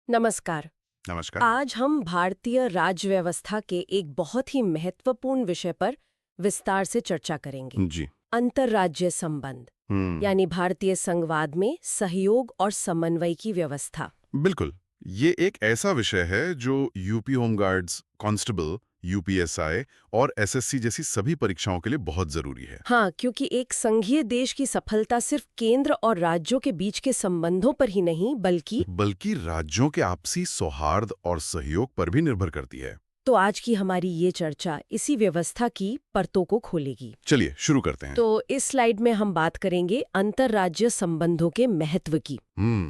नमस्कार। नमस्कार। आज हम भारतीय राज्य व्यवस्था के एक बहुत ही महत्वपूर्ण विषय पर विस्तार से चर्चा करेंगे। जी। अंतर्राज्यीय संबंध यानी भारतीय संघवाद में सहयोग और समन्वय की व्यवस्था। बिल्कुल। ये एक ऐसा विषय है जो यूपी होमगार्ड्स, कांस्टेबल, यूपीएसआई और एसएससी जैसी सभी परीक्षाओं के लिए बहुत जरूरी है। हाँ, क्योंकि एक संघीय देश की सफलता सिर्फ केंद्र और राज्यों के बीच के संबंधों पर ही नहीं बल्कि राज्यों के आपसी सौहार्द और सहयोग पर भी निर्भर करती है। तो आज की हमारी ये चर्चा इसी व्यवस्था की परतों को खोलेगी। चलिए शुरू करते हैं। तो इस स्लाइड में हम बात करेंगे अंतर्राज्यीय संबंधों के महत्व की।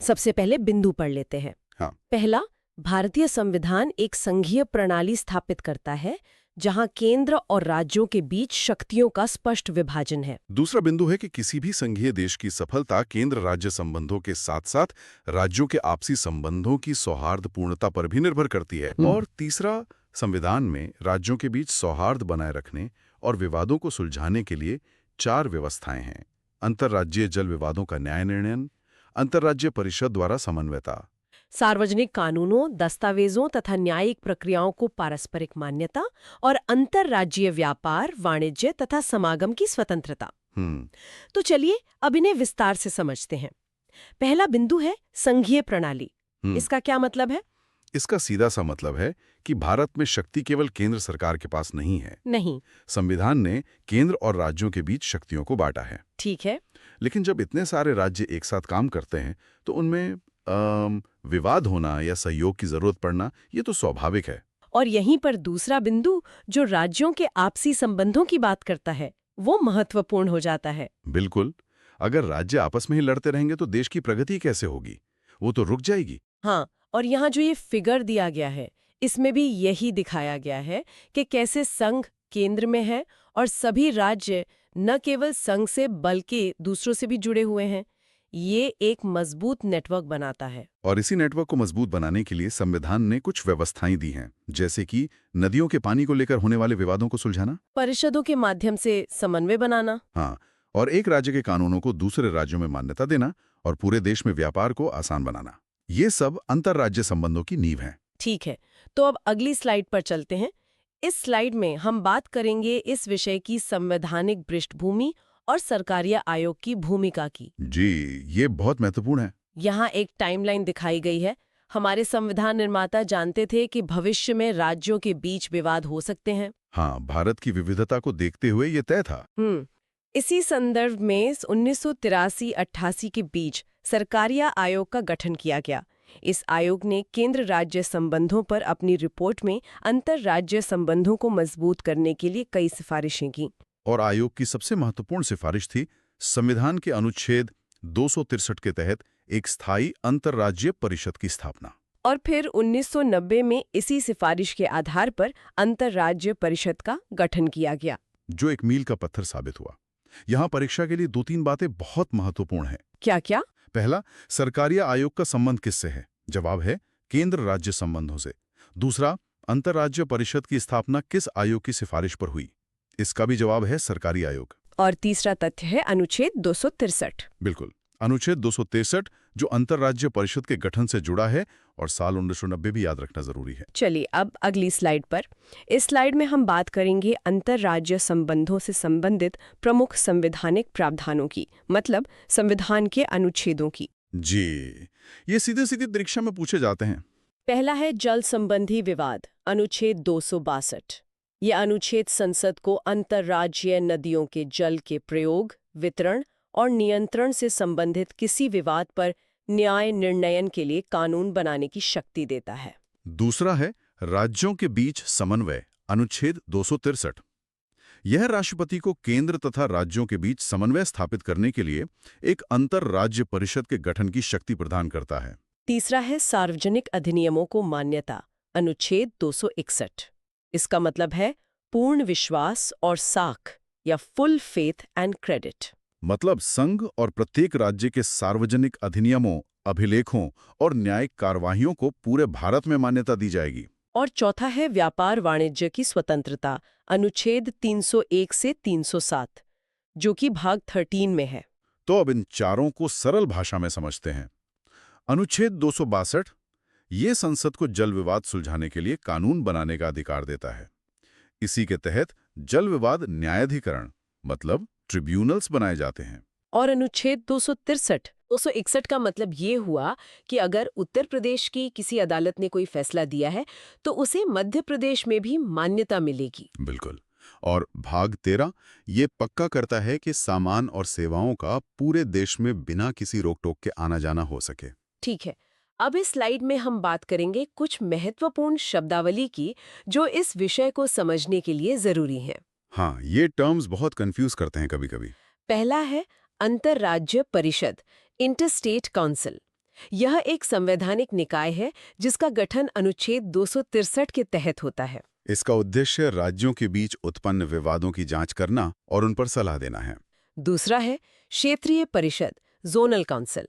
सबसे पहले बिंदु पढ़ लेते हैं। हाँ। पहला, भारतीय संविधान एक संघीय प्रणाली स्थापित करता है जहां केंद्र और राज्यों के बीच शक्तियों का स्पष्ट विभाजन है। दूसरा बिंदु है कि किसी भी संघीय देश की सफलता केंद्र राज्य संबंधों के साथ साथ राज्यों के आपसी संबंधों की सौहार्दपूर्णता पर भी निर्भर करती है। और तीसरा, संविधान में राज्यों के बीच सौहार्द बनाए रखने और विवादों को सुलझाने के लिए 4 व्यवस्थाएं हैं। अंतर्राज्यीय जल विवादों का न्याय निर्णय, अंतर्राज्यीय परिषद द्वारा समन्वयता, सार्वजनिक कानूनों, दस्तावेजों तथा न्यायिक प्रक्रियाओं को पारस्परिक मान्यता और अंतर्राज्यीय व्यापार, वाणिज्य तथा समागम की स्वतंत्रता। तो चलिए अब इन्हें विस्तार से समझते हैं। पहला बिंदु है संघीय प्रणाली। इसका क्या मतलब है? इसका सीधा सा मतलब है कि भारत में शक्ति केवल केंद्र सरकार के पास नहीं है। नहीं। संविधान ने केंद्र और राज्यों के बीच शक्तियों को बांटा है। ठीक है। लेकिन जब इतने सारे राज्य एक साथ काम करते हैं तो उनमें विवाद होना या सहयोग की जरूरत पड़ना ये तो स्वाभाविक है। और यहीं पर दूसरा बिंदु जो राज्यों के आपसी संबंधों की बात करता है वो महत्वपूर्ण हो जाता है। बिल्कुल। अगर राज्य आपस में ही लड़ते रहेंगे तो देश की प्रगति कैसे होगी? वो तो रुक जाएगी। हाँ, और यहाँ जो ये फिगर दिया गया है इसमें भी यही दिखाया गया है कि कैसे संघ केंद्र में है और सभी राज्य न केवल संघ से बल्कि दूसरों से भी जुड़े हुए हैं। ये एक मजबूत नेटवर्क बनाता है। और इसी नेटवर्क को मजबूत बनाने के लिए संविधान ने कुछ व्यवस्थाएं दी हैं, जैसे कि नदियों के पानी को लेकर होने वाले विवादों को सुलझाना, परिषदों के माध्यम से समन्वय बनाना, हाँ, और एक राज्य के कानूनों को दूसरे राज्यों में मान्यता देना और पूरे देश में व्यापार को आसान बनाना। ये सब अंतर्राज्य संबंधों की नींव है। ठीक है, तो अब अगली स्लाइड पर चलते हैं। इस स्लाइड में हम बात करेंगे इस विषय की संवैधानिक पृष्ठभूमि और सरकारीय आयोग की भूमिका की। जी, ये बहुत महत्वपूर्ण है। यहाँ एक टाइमलाइन दिखाई गई है। हमारे संविधान निर्माता जानते थे कि भविष्य में राज्यों के बीच विवाद हो सकते हैं। हाँ, भारत की विविधता को देखते हुए ये तय था। इसी संदर्भ में 1983-88 के बीच सरकारीय आयोग का गठन किया गया। इस आयोग ने केंद्र राज्य संबंधों पर अपनी रिपोर्ट में अंतर्राज्यीय संबंधों को मजबूत करने के लिए कई सिफारिशें की। और आयोग की सबसे महत्वपूर्ण सिफारिश थी संविधान के अनुच्छेद 263 के तहत एक स्थायी अंतर्राज्यीय परिषद की स्थापना। और फिर 1990 में इसी सिफारिश के आधार पर अंतर्राज्यीय परिषद का गठन किया गया, जो एक मील का पत्थर साबित हुआ। यहाँ परीक्षा के लिए 2-3 बातें बहुत महत्वपूर्ण हैं। क्या क्या? पहला, सरकारीय आयोग का संबंध किससे है? जवाब है केंद्र राज्य संबंधों से। दूसरा, अंतर्राज्यीय परिषद की स्थापना किस आयोग की सिफारिश पर हुई? इसका भी जवाब है सरकारी आयोग। और तीसरा तथ्य है अनुच्छेद 263। बिल्कुल, अनुच्छेद 263 जो अंतर्राज्यीय परिषद के गठन से जुड़ा है, और साल 1990 भी याद रखना जरूरी है। चलिए अब अगली स्लाइड पर। इस स्लाइड में हम बात करेंगे अंतर्राज्यीय संबंधों से संबंधित प्रमुख संवैधानिक प्रावधानों की, मतलब संविधान के अनुच्छेदों की। जी, ये सीधे सीधे परीक्षा में पूछे जाते हैं। पहला है जल संबंधी विवाद, अनुच्छेद 262। यह अनुच्छेद संसद को अंतर्राज्यीय नदियों के जल के प्रयोग, वितरण और नियंत्रण से संबंधित किसी विवाद पर न्याय निर्णयन के लिए कानून बनाने की शक्ति देता है। दूसरा है राज्यों के बीच समन्वय, अनुच्छेद 263। यह राष्ट्रपति को केंद्र तथा राज्यों के बीच समन्वय स्थापित करने के लिए एक अंतर्राज्य परिषद के गठन की शक्ति प्रदान करता है। तीसरा है सार्वजनिक अधिनियमों को मान्यता, अनुच्छेद 261। इसका मतलब है पूर्ण विश्वास और साख या फुल फेथ एंड क्रेडिट। मतलब संघ और प्रत्येक राज्य के सार्वजनिक अधिनियमों, अभिलेखों और न्यायिक कार्यवाहियों को पूरे भारत में मान्यता दी जाएगी। और चौथा है व्यापार वाणिज्य की स्वतंत्रता, अनुच्छेद 301 से 307, जो कि भाग 13 में है। तो अब इन चारों को सरल भाषा में समझते हैं। अनुच्छेद 262 ये संसद को जल विवाद सुलझाने के लिए कानून बनाने का अधिकार देता है। इसी के तहत जल विवाद न्यायाधिकरण मतलब ट्रिब्यूनल्स बनाए जाते हैं। और अनुच्छेद 261 का मतलब ये हुआ कि अगर उत्तर प्रदेश की किसी अदालत ने कोई फैसला दिया है तो उसे मध्य प्रदेश में भी मान्यता मिलेगी। बिल्कुल। और भाग 13 ये पक्का करता है कि सामान और सेवाओं का पूरे देश में बिना किसी रोक-टोक के आना जाना हो सके। ठीक है, अब इस स्लाइड में हम बात करेंगे कुछ महत्वपूर्ण शब्दावली की जो इस विषय को समझने के लिए जरूरी हैं। हाँ, ये टर्म्स बहुत कंफ्यूज करते हैं कभी-कभी। पहला है अंतर्राज्य परिषद, इंटरस्टेट काउंसिल। यह एक संवैधानिक निकाय है जिसका गठन अनुच्छेद 263 के तहत होता है। इसका उद्देश्य राज्यों के बीच उत्पन्न विवादों की जांच करना और उन पर सलाह देना है। दूसरा है क्षेत्रीय परिषद, जोनल काउंसिल।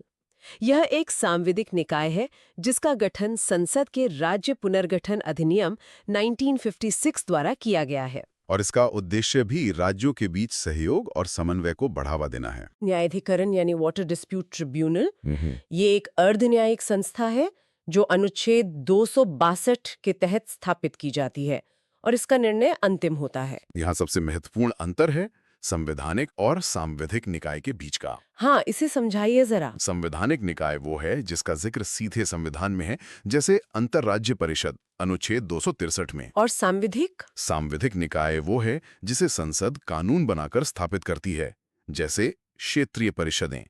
यह एक सांविधिक निकाय है जिसका गठन संसद के राज्य पुनर्गठन अधिनियम 1956 द्वारा किया गया है। और इसका उद्देश्य भी राज्यों के बीच सहयोग और समन्वय को बढ़ावा देना है। न्यायाधिकरण यानी वाटर डिस्प्यूट ट्रिब्यूनल, ये एक अर्ध न्यायिक संस्था है जो अनुच्छेद 262 के तहत स्थापित की जाती है और इसका निर्णय अंतिम होता है। यहाँ सबसे महत्वपूर्ण अंतर है संवैधानिक और सांविधिक निकाय के बीच का। हाँ, इसे समझाइए जरा। संवैधानिक निकाय वो है जिसका जिक्र सीधे संविधान में है, जैसे अंतर्राज्य परिषद अनुच्छेद 263 में। और सांविधिक निकाय वो है जिसे संसद कानून बनाकर स्थापित करती है, जैसे क्षेत्रीय परिषदें।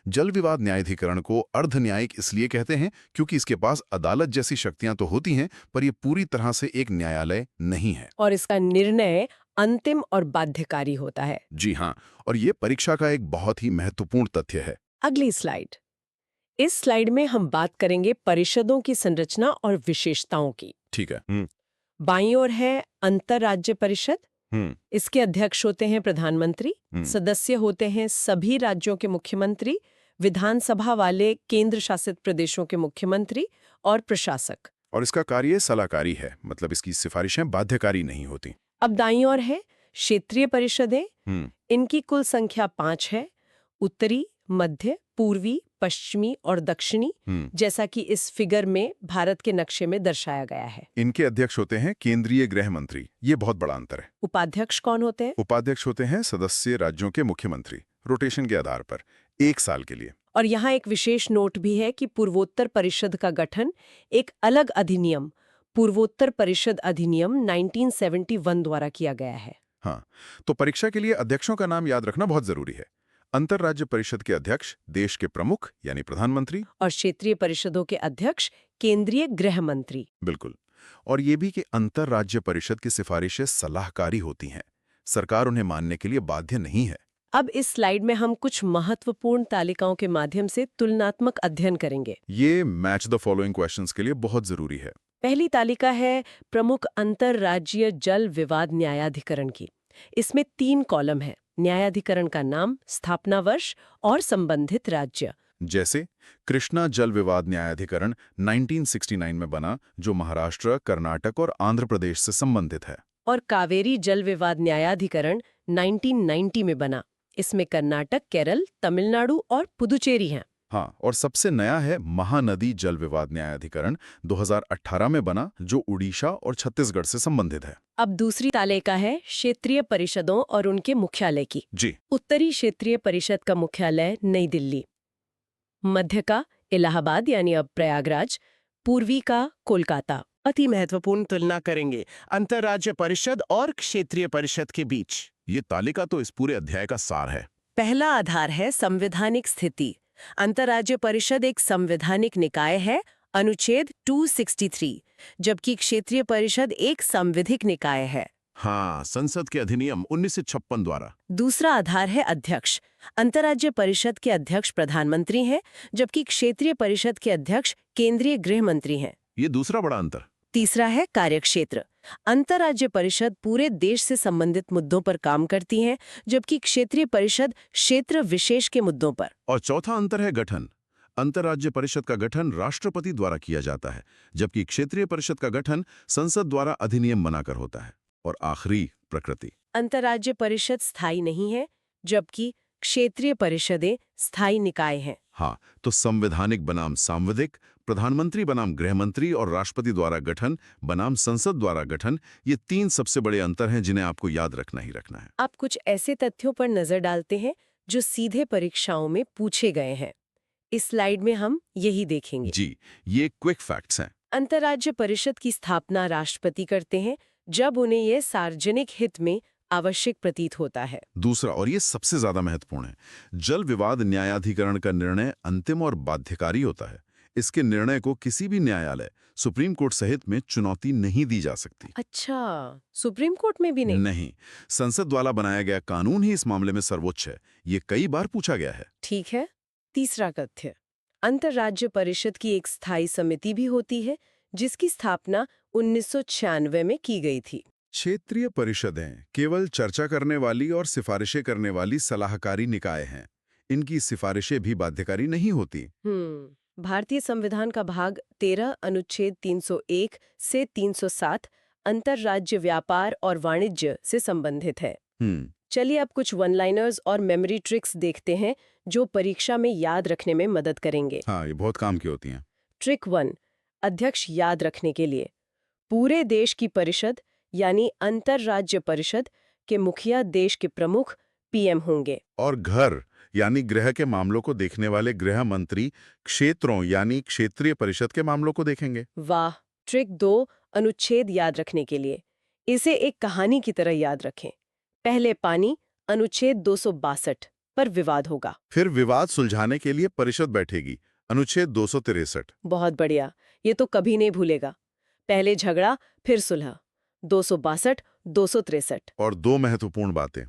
जल विवाद न्यायाधिकरण को अर्ध न्यायिक इसलिए कहते हैं क्योंकि इसके पास अदालत जैसी शक्तियां तो होती हैं, पर यह पूरी तरह से एक न्यायालय नहीं है। और इसका निर्णय अंतिम और बाध्यकारी होता है। जी हाँ, और ये परीक्षा का एक बहुत ही महत्वपूर्ण तथ्य है। अगली स्लाइड। इस स्लाइड में हम बात करेंगे परिषदों की संरचना और विशेषताओं की। ठीक है। बाईं ओर है अंतर्राज्य परिषद। इसके अध्यक्ष होते हैं प्रधानमंत्री, सदस्य होते हैं सभी राज्यों के मुख्यमंत्री, विधानसभा वाले केंद्र शासित प्रदेशों के मुख्यमंत्री और प्रशासक। और इसका कार्य सलाहकारी है, मतलब इसकी सिफारिशें बाध्यकारी नहीं होती। अब दाईं ओर है क्षेत्रीय परिषदें। इनकी कुल संख्या 5 है, उत्तरी, मध्य, पूर्वी, पश्चिमी और दक्षिणी, जैसा कि इस फिगर में भारत के नक्शे में दर्शाया गया है। इनके अध्यक्ष होते हैं केंद्रीय गृह मंत्री। ये बहुत बड़ा अंतर है। उपाध्यक्ष कौन होते हैं? उपाध्यक्ष होते हैं सदस्य राज्यों के मुख्यमंत्री, रोटेशन के आधार पर 1 साल के लिए। और यहाँ एक विशेष नोट भी है कि पूर्वोत्तर परिषद का गठन एक अलग अधिनियम, पूर्वोत्तर परिषद अधिनियम 1971 द्वारा किया गया है। हाँ, तो परीक्षा के लिए अध्यक्षों का नाम याद रखना बहुत जरूरी है। अंतर्राज्य परिषद के अध्यक्ष देश के प्रमुख यानी प्रधानमंत्री, और क्षेत्रीय परिषदों के अध्यक्ष केंद्रीय गृह मंत्री। बिल्कुल। और ये भी कि अंतर्राज्य परिषद की सिफारिशें सलाहकारी होती हैं, सरकार उन्हें मानने के लिए बाध्य नहीं है। अब इस स्लाइड में हम कुछ महत्वपूर्ण तालिकाओं के माध्यम से तुलनात्मक अध्ययन करेंगे। ये मैच द फॉलोइंग क्वेश्चंस के लिए बहुत जरूरी है। पहली तालिका है प्रमुख अंतर्राज्यीय जल विवाद न्यायाधिकरण की। इसमें 3 कॉलम है: न्यायाधिकरण का नाम, स्थापना वर्ष और संबंधित राज्य। जैसे कृष्णा जल विवाद न्यायाधिकरण 1969 में बना, जो महाराष्ट्र, कर्नाटक और आंध्र प्रदेश से संबंधित है। और कावेरी जल विवाद न्यायाधिकरण 1990 में बना। इसमें कर्नाटक, केरल, तमिलनाडु और पुदुचेरी हैं। हाँ, और सबसे नया है महानदी जल विवाद न्यायाधिकरण 2018 में बना, जो उड़ीसा और छत्तीसगढ़ से संबंधित है। अब दूसरी तालिका है क्षेत्रीय परिषदों और उनके मुख्यालय की। जी। उत्तरी क्षेत्रीय परिषद का मुख्यालय नई दिल्ली, मध्य का इलाहाबाद यानी अब प्रयागराज, पूर्वी का कोलकाता। अति महत्वपूर्ण तुलना करेंगे अंतर्राज्य परिषद और क्षेत्रीय परिषद के बीच। ये तालिका तो इस पूरे अध्याय का सार है। पहला आधार है संवैधानिक स्थिति। अंतर्राज्य परिषद एक संवैधानिक निकाय है, अनुच्छेद 263, जबकि क्षेत्रीय परिषद एक संविधिक निकाय है। हाँ, संसद के अधिनियम 1956 द्वारा। दूसरा आधार है अध्यक्ष। अंतर्राज्य परिषद के अध्यक्ष प्रधानमंत्री हैं, जबकि क्षेत्रीय परिषद के अध्यक्ष केंद्रीय गृह मंत्री हैं। ये दूसरा बड़ा अंतर। तीसरा है कार्यक्षेत्र। अंतर्राज्य परिषद पूरे देश से संबंधित मुद्दों पर काम करती है, जबकि क्षेत्रीय परिषद क्षेत्र विशेष के मुद्दों पर। और चौथा अंतर है गठन। अंतर्राज्य परिषद का गठन राष्ट्रपति द्वारा किया जाता है, जबकि क्षेत्रीय परिषद का गठन संसद द्वारा अधिनियम बनाकर होता है। और आखिरी, प्रकृति। अंतर्राज्य परिषद स्थायी नहीं है, जबकि क्षेत्रीय परिषदें स्थायी निकाय हैं। हाँ, तो संवैधानिक बनाम सांविधिक, प्रधानमंत्री बनाम गृह मंत्री और राष्ट्रपति द्वारा गठन बनाम संसद द्वारा गठन, ये 3 सबसे बड़े अंतर हैं जिन्हें आपको याद रखना ही रखना है। आप कुछ ऐसे तथ्यों पर नजर डालते हैं जो सीधे परीक्षाओं में पूछे गए हैं। इस स्लाइड में हम यही देखेंगे। जी, ये क्विक फैक्ट्स हैं। अंतर्राज्य परिषद की स्थापना राष्ट्रपति करते हैं जब उन्हें यह सार्वजनिक हित में आवश्यक प्रतीत होता है। दूसरा, और ये सबसे ज्यादा महत्वपूर्ण है, जल विवाद न्यायाधिकरण का निर्णय अंतिम और बाध्यकारी होता है। इसके निर्णय को किसी भी न्यायालय, सुप्रीम कोर्ट सहित में चुनौती नहीं दी जा सकती। अच्छा, सुप्रीम कोर्ट में भी नहीं? नहीं, संसद द्वारा बनाया गया कानून ही इस मामले में सर्वोच्च है। ये कई बार पूछा गया है। ठीक है। तीसरा तथ्य, अंतर्राज्य परिषद की एक स्थायी समिति भी होती है जिसकी स्थापना 1996 में की गई थी। क्षेत्रीय परिषदें केवल चर्चा करने वाली और सिफारिशें करने वाली सलाहकारी निकाय हैं। इनकी सिफारिशें भी बाध्यकारी नहीं होती। भारतीय संविधान का भाग 13 अनुच्छेद 301 से 307 अंतर्राज्य व्यापार और वाणिज्य से संबंधित है। चलिए अब कुछ वन लाइनर्स और मेमोरी ट्रिक्स देखते हैं जो परीक्षा में याद रखने में मदद करेंगे। हाँ, ये बहुत काम की होती हैं। ट्रिक 1, अध्यक्ष याद रखने के लिए। पूरे देश की परिषद यानी अंतर्राज्य परिषद के मुखिया देश के प्रमुख पीएम होंगे। और घर यानी गृह के मामलों को देखने वाले गृह मंत्री क्षेत्रों यानी क्षेत्रीय परिषद के मामलों को देखेंगे। वाह। ट्रिक 2, अनुच्छेद याद रखने के लिए। इसे एक कहानी की तरह याद रखें। पहले पानी अनुच्छेद 262 पर विवाद होगा। फिर विवाद सुलझाने के लिए परिषद बैठेगी, अनुच्छेद 263। बहुत बढ़िया, ये तो कभी नहीं भूलेगा। पहले झगड़ा फिर सुलह, 262 263। और 2 महत्वपूर्ण बातें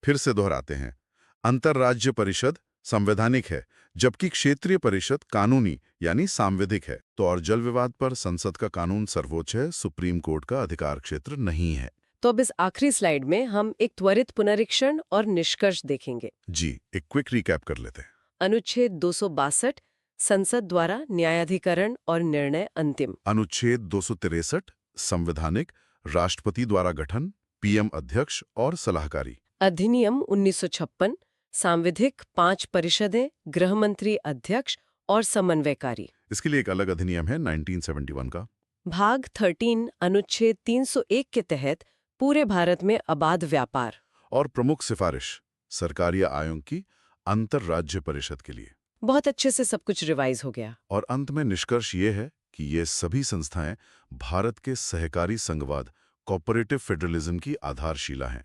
फिर से दोहराते हैं। अंतर्राज्य परिषद संवैधानिक है, जबकि क्षेत्रीय परिषद कानूनी यानी सांविधिक है। तो और जल विवाद पर संसद का कानून सर्वोच्च है, सुप्रीम कोर्ट का अधिकार क्षेत्र नहीं है। तो अब इस आखिरी स्लाइड में हम एक त्वरित पुनरीक्षण और निष्कर्ष देखेंगे। जी, एक क्विक रिकैप कर लेते हैं। अनुच्छेद 262, संसद द्वारा न्यायाधिकरण और निर्णय अंतिम। अनुच्छेद 263, संवैधानिक, राष्ट्रपति द्वारा गठन, पीएम अध्यक्ष और सलाहकारी। अधिनियम 1956, सांविधिक, 5 परिषदें, गृह मंत्री अध्यक्ष और समन्वयकारी। इसके लिए एक अलग अधिनियम है 1971 का। भाग 13 अनुच्छेद 301 के तहत पूरे भारत में अबाध व्यापार। और प्रमुख सिफारिश सरकारी आयोग की अंतर्राज्य परिषद के लिए। बहुत अच्छे से सब कुछ रिवाइज हो गया। और अंत में निष्कर्ष ये है कि ये सभी संस्थाएं भारत के सहकारी संघवाद, कोऑपरेटिव फेडरलिज्म की आधारशिला हैं।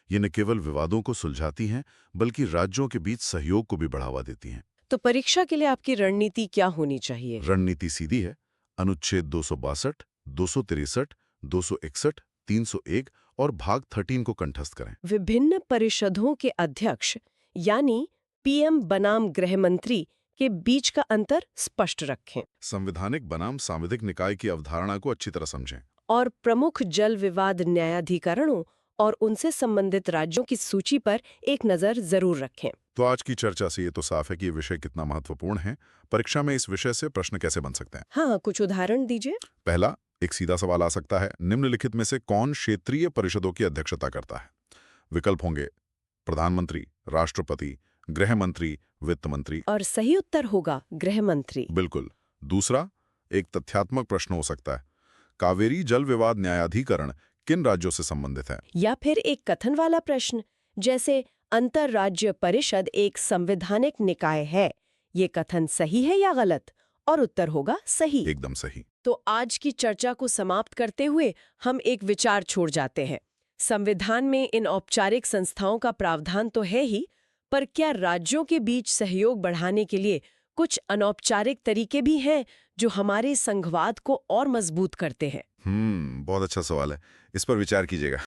ये न केवल विवादों को सुलझाती हैं, बल्कि राज्यों के बीच सहयोग को भी बढ़ावा देती हैं। तो परीक्षा के लिए आपकी रणनीति क्या होनी चाहिए? रणनीति सीधी है, अनुच्छेद 262, 263, 261, 301 और भाग 13 को कंठस्थ करें। विभिन्न परिषदों के अध्यक्ष यानी पीएम बनाम गृह मंत्री के बीच का अंतर स्पष्ट रखें। संवैधानिक बनाम सांविधिक निकाय की अवधारणा को अच्छी तरह समझें। और प्रमुख जल विवाद न्यायाधिकरणों और उनसे संबंधित राज्यों की सूची पर एक नजर जरूर रखें। तो आज की चर्चा से ये तो साफ है कि ये विषय कितना महत्वपूर्ण है। परीक्षा में इस विषय से प्रश्न कैसे बन सकते हैं? हाँ, कुछ उदाहरण दीजिए। पहला, एक सीधा सवाल आ सकता है, निम्नलिखित में से कौन क्षेत्रीय परिषदों की अध्यक्षता करता है? विकल्प होंगे प्रधानमंत्री, राष्ट्रपति, गृह मंत्री, वित्त मंत्री। और सही उत्तर होगा गृह मंत्री। बिल्कुल। दूसरा, एक तथ्यात्मक प्रश्न हो सकता है, कावेरी जल विवाद न्यायाधिकरण किन राज्यों से संबंधित है? या फिर एक कथन वाला प्रश्न, जैसे अंतर्राज्य परिषद एक संवैधानिक निकाय है, ये कथन सही है या गलत? और उत्तर होगा सही। एकदम सही। तो आज की चर्चा को समाप्त करते हुए हम एक विचार छोड़ जाते हैं। संविधान में इन औपचारिक संस्थाओं का प्रावधान तो है ही, पर क्या राज्यों के बीच सहयोग बढ़ाने के लिए कुछ अनौपचारिक तरीके भी हैं जो हमारे संघवाद को और मजबूत करते हैं? बहुत अच्छा सवाल है। इस पर विचार कीजिएगा।